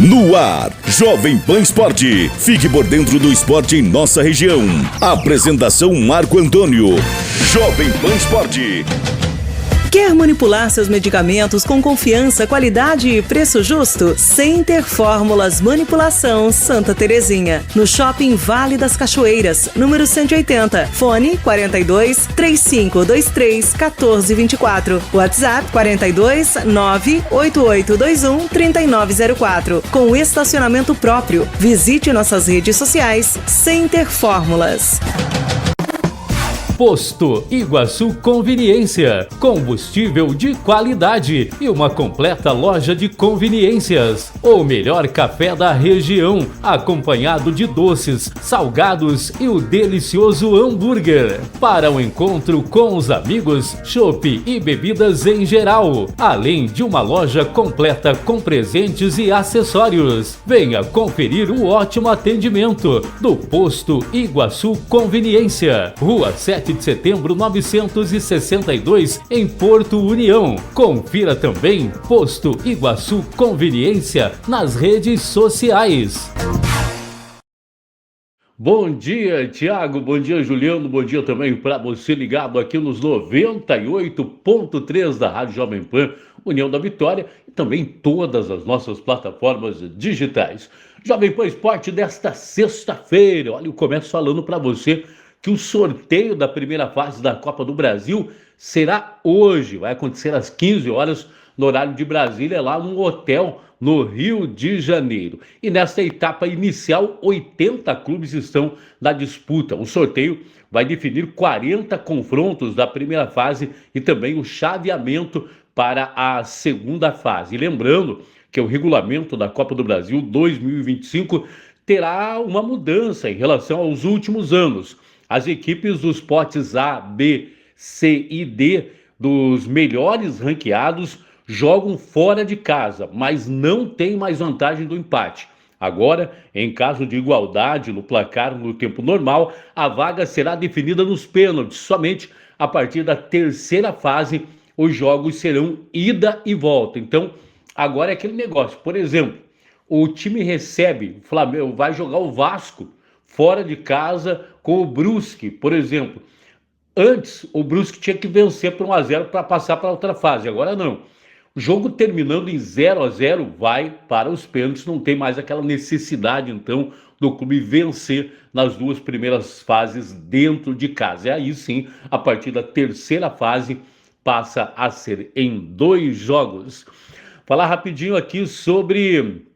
No ar, Jovem Pan Esporte. Fique por dentro do esporte em nossa região. Apresentação Marco Antônio. Jovem Pan Esporte. Quer manipular seus medicamentos com confiança, qualidade e preço justo? Center Fórmulas Manipulação Santa Terezinha. No Shopping Vale das Cachoeiras, número 180. Fone 42 3523 1424. WhatsApp 42 98821 3904. Com estacionamento próprio. Visite nossas redes sociais. Center Fórmulas. Posto Iguaçu Conveniência, combustível de qualidade e uma completa loja de conveniências. O melhor café da região, acompanhado de doces, salgados e o delicioso hambúrguer. Para o encontro com os amigos, chopp e bebidas em geral, além de uma loja completa com presentes e acessórios. Venha conferir o ótimo atendimento do Posto Iguaçu Conveniência, Rua 7 de Setembro 962, em Porto União. Confira também Posto Iguaçu Conveniência nas redes sociais. Bom dia, Tiago. Bom dia, Juliano. Bom dia também para você ligado aqui nos 98.3 da Rádio Jovem Pan, União da Vitória, e também todas as nossas plataformas digitais. Jovem Pan Esporte desta sexta-feira. Olha, eu começo falando para você que o sorteio da primeira fase da Copa do Brasil será hoje. Vai acontecer às 15 horas no horário de Brasília, lá num hotel no Rio de Janeiro. E nesta etapa inicial, 80 clubes estão na disputa. O sorteio vai definir 40 confrontos da primeira fase e também o chaveamento para a segunda fase. E lembrando que o regulamento da Copa do Brasil 2025 terá uma mudança em relação aos últimos anos. As equipes dos potes A, B, C e D dos melhores ranqueados jogam fora de casa, mas não tem mais vantagem do empate. Agora, em caso de igualdade no placar no tempo normal, a vaga será definida nos pênaltis. Somente a partir da terceira fase, os jogos serão ida e volta. Então, agora é aquele negócio. Por exemplo, o time recebe, o Flamengo vai jogar o Vasco fora de casa com o Brusque, por exemplo. Antes, o Brusque tinha que vencer por 1-0 para passar para outra fase. Agora não. O jogo terminando em 0-0 vai para os pênaltis. Não tem mais aquela necessidade, então, do clube vencer nas duas primeiras fases dentro de casa. E aí sim, a partir da terceira fase, passa a ser em 2 jogos. Falar rapidinho aqui sobre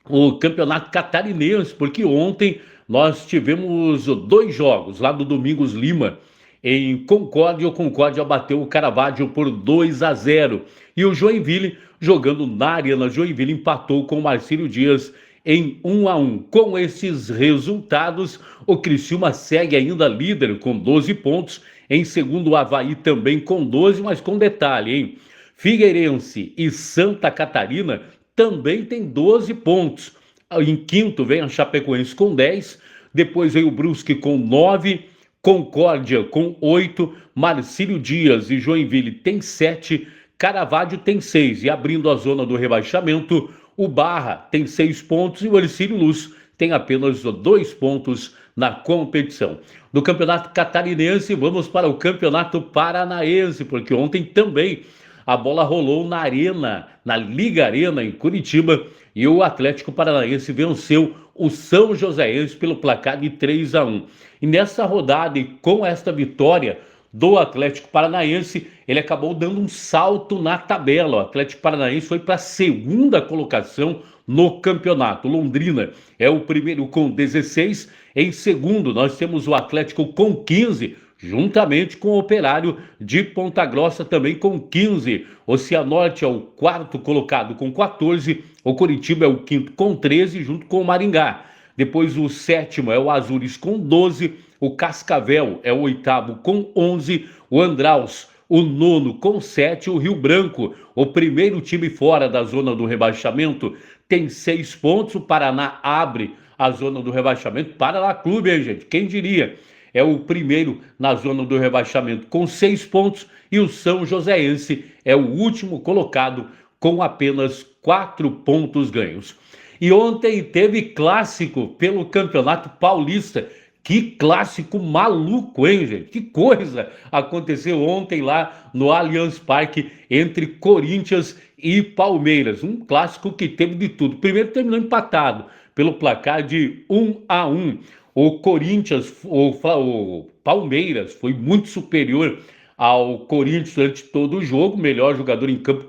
o campeonato catarinense, porque ontem nós tivemos 2 jogos lá do Domingos Lima, em Concórdia. O Concórdia bateu o Caravaggio por 2-0. E o Joinville, jogando na Arena Joinville, empatou com o Marcílio Dias em 1-1. Com esses resultados, o Criciúma segue ainda líder com 12 pontos. Em segundo, o Avaí também com 12, mas com detalhe, hein? Figueirense e Santa Catarina também tem 12 pontos. Em quinto vem a Chapecoense com 10, depois vem o Brusque com 9, Concórdia com 8, Marcílio Dias e Joinville tem 7, Caravaggio tem 6. E abrindo a zona do rebaixamento, o Barra tem 6 pontos e o Hercílio Luz tem apenas 2 pontos na competição. Do Campeonato Catarinense, vamos para o Campeonato Paranaense, porque ontem também a bola rolou na Arena, na Liga Arena em Curitiba, e o Atlético Paranaense venceu o São Joséense pelo placar de 3-1. E nessa rodada, e com esta vitória do Atlético Paranaense, ele acabou dando um salto na tabela. O Atlético Paranaense foi para a segunda colocação no campeonato. Londrina é o primeiro com 16. Em segundo, nós temos o Atlético com 15, juntamente com o Operário de Ponta Grossa também com 15. O Cianorte é o quarto colocado com 14. O Coritiba é o quinto com 13, junto com o Maringá. Depois o sétimo é o Azures com 12. O Cascavel é o oitavo com 11. O Andraus, o nono com 7. O Rio Branco, o primeiro time fora da zona do rebaixamento, tem 6 pontos. O Paraná abre a zona do rebaixamento. Paraná Clube, hein, gente? Quem diria? É o primeiro na zona do rebaixamento com 6 pontos e o São Joséense é o último colocado com apenas 4 pontos ganhos. E ontem teve clássico pelo Campeonato Paulista. Que clássico maluco, hein, gente? Que coisa aconteceu ontem lá no Allianz Parque entre Corinthians e Palmeiras. Um clássico que teve de tudo. Primeiro terminou empatado pelo placar de 1-1. O Corinthians, o Palmeiras foi muito superior ao Corinthians durante todo o jogo. O melhor jogador em campo,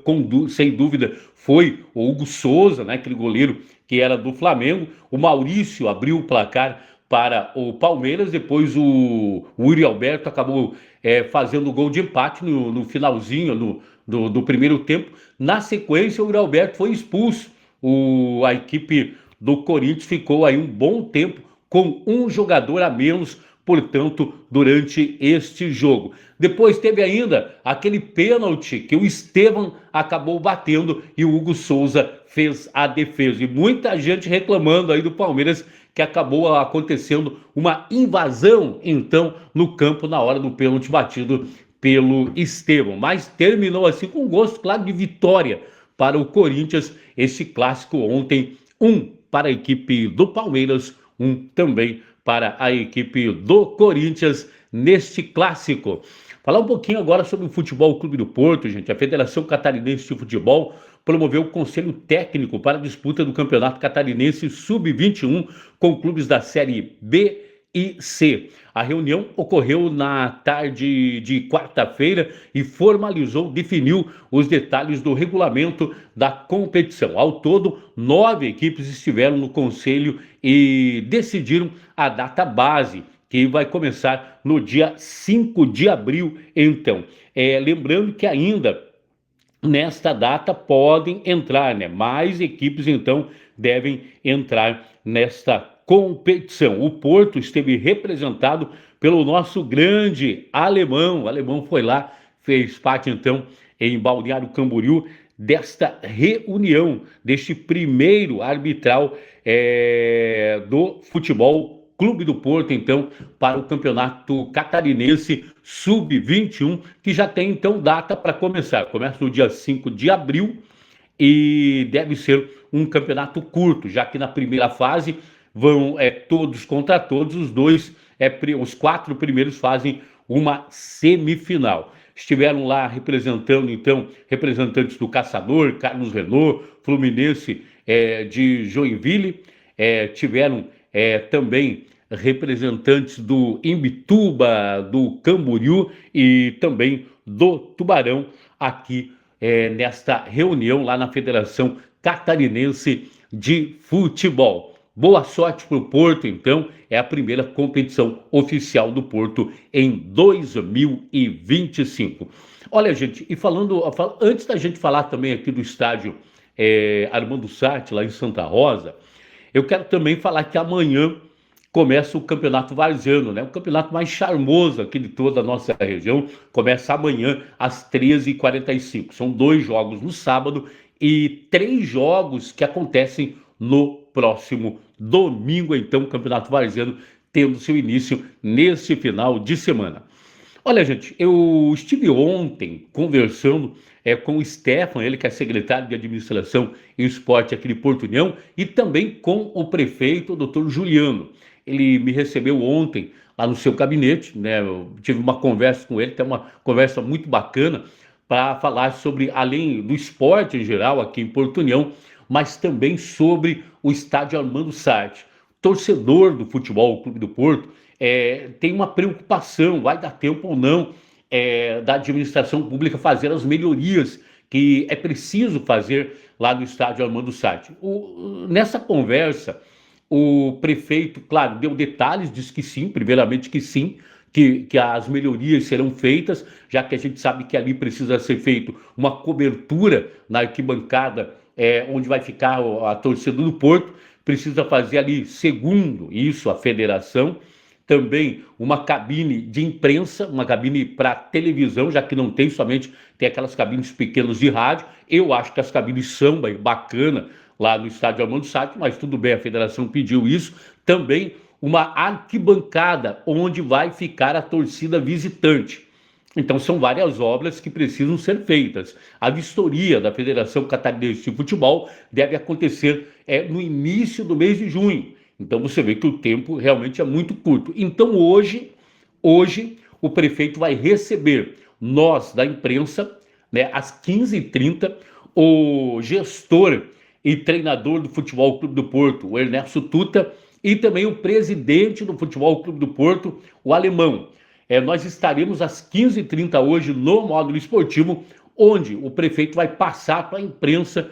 sem dúvida, foi o Hugo Souza, né? Aquele goleiro que era do Flamengo. O Maurício abriu o placar para o Palmeiras. Depois o Yuri Alberto acabou fazendo o gol de empate no finalzinho do primeiro tempo. Na sequência, o Yuri Alberto foi expulso. A equipe do Corinthians ficou aí um bom tempo com um jogador a menos, portanto, durante este jogo. Depois teve ainda aquele pênalti que o Estevão acabou batendo e o Hugo Souza fez a defesa. E muita gente reclamando aí do Palmeiras, que acabou acontecendo uma invasão, então, no campo na hora do pênalti batido pelo Estevão. Mas terminou assim com gosto, claro, de vitória para o Corinthians. Esse clássico ontem, 1 para a equipe do Palmeiras, 1 também para a equipe do Corinthians neste clássico. Falar um pouquinho agora sobre o Futebol Clube do Porto, gente. A Federação Catarinense de Futebol promoveu o Conselho Técnico para a disputa do Campeonato Catarinense Sub-21 com clubes da Série B e C. A reunião ocorreu na tarde de quarta-feira e definiu os detalhes do regulamento da competição. Ao todo, 9 equipes estiveram no conselho e decidiram a data base, que vai começar no dia 5 de abril, então. Lembrando que ainda nesta data podem entrar, né? Mais equipes, então, devem entrar nesta competição. O Porto esteve representado pelo nosso grande alemão. O alemão foi lá, fez parte, então, em Balneário Camboriú, desta reunião, deste primeiro arbitral do Futebol Clube do Porto, então, para o Campeonato Catarinense Sub-21, que já tem, então, data para começar. Começa no dia 5 de abril e deve ser um campeonato curto, já que na primeira fase vão todos contra todos, os 4 primeiros fazem uma semifinal. Estiveram lá representando, então, representantes do Caçador, Carlos Renault, Fluminense de Joinville, tiveram também representantes do Imbituba, do Camboriú e também do Tubarão aqui nesta reunião lá na Federação Catarinense de Futebol. Boa sorte para o Porto, então, é a primeira competição oficial do Porto em 2025. Olha, gente, e antes da gente falar também aqui do estádio Armando Sartre, lá em Santa Rosa, eu quero também falar que amanhã começa o Campeonato Varziano, né? O campeonato mais charmoso aqui de toda a nossa região. Começa amanhã às 13h45. São 2 jogos no sábado e 3 jogos que acontecem no próximo domingo. Então, o Campeonato Varziano tendo seu início nesse final de semana. Olha, gente, eu estive ontem conversando com o Stefan, ele que é secretário de Administração e Esporte aqui de Porto União, e também com o prefeito, o doutor Juliano. Ele me recebeu ontem lá no seu gabinete, né? Eu tive uma conversa com ele, tem uma conversa muito bacana para falar sobre, além do esporte em geral aqui em Porto União, mas também sobre o estádio Armando Sartre. Torcedor do Futebol Clube do Porto tem uma preocupação, vai dar tempo ou não da administração pública fazer as melhorias que é preciso fazer lá no estádio Armando Sartre. Nessa conversa, o prefeito, claro, deu detalhes, disse que sim, primeiramente que sim, que as melhorias serão feitas, já que a gente sabe que ali precisa ser feito uma cobertura na arquibancada onde vai ficar a torcida do Porto, precisa fazer ali, segundo isso, a federação, também uma cabine de imprensa, uma cabine para televisão, já que não tem somente, tem aquelas cabines pequenas de rádio. Eu acho que as cabines são bacana lá no estádio Armando Sartre, mas tudo bem, a federação pediu isso. Também uma arquibancada onde vai ficar a torcida visitante. Então são várias obras que precisam ser feitas. A vistoria da Federação Catarinense de Futebol deve acontecer no início do mês de junho. Então você vê que o tempo realmente é muito curto. Então hoje o prefeito vai receber nós da imprensa, né, às 15h30, o gestor e treinador do Futebol Clube do Porto, o Ernesto Tuta, e também o presidente do Futebol Clube do Porto, o Alemão. Nós estaremos às 15h30 hoje no módulo esportivo, onde o prefeito vai passar para a imprensa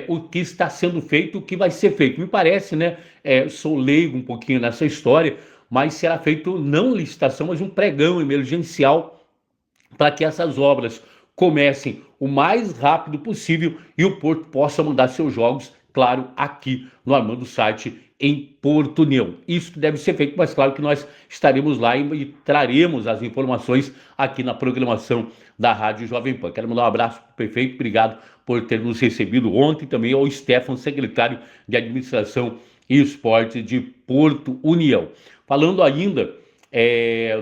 o que está sendo feito, o que vai ser feito. Me parece, né? Sou leigo um pouquinho nessa história, mas será feito não licitação, mas um pregão emergencial para que essas obras comecem o mais rápido possível e o Porto possa mandar seus jogos, claro, aqui no Armando Sarte, em Porto União. Isso deve ser feito, mas claro que nós estaremos lá e traremos as informações aqui na programação da Rádio Jovem Pan. Quero mandar um abraço para o prefeito, obrigado por ter nos recebido ontem, também ao Stefan, secretário de Administração e Esporte de Porto União. Falando ainda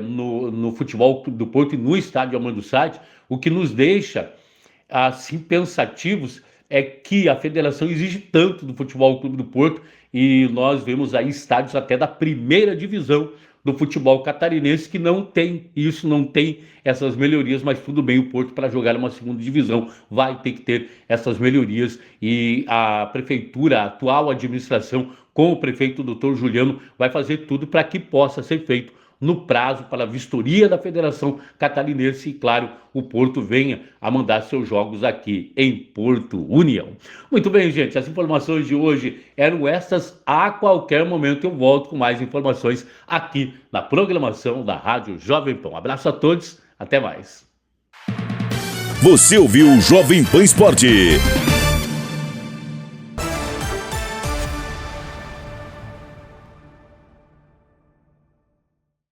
no Futebol do Porto e no estádio Armando Sarte, o que nos deixa assim pensativos é que a federação exige tanto do Futebol Clube do Porto e nós vemos aí estádios até da primeira divisão do futebol catarinense que não tem isso, não tem essas melhorias, mas tudo bem, o Porto para jogar uma segunda divisão vai ter que ter essas melhorias e a prefeitura, a atual administração com o prefeito Dr. Juliano vai fazer tudo para que possa ser feito no prazo para a vistoria da Federação Catarinense e, claro, o Porto venha a mandar seus jogos aqui em Porto União. Muito bem, gente, as informações de hoje eram estas. A qualquer momento eu volto com mais informações aqui na programação da Rádio Jovem Pan. Um abraço a todos, até mais. Você ouviu o Jovem Pan Esporte.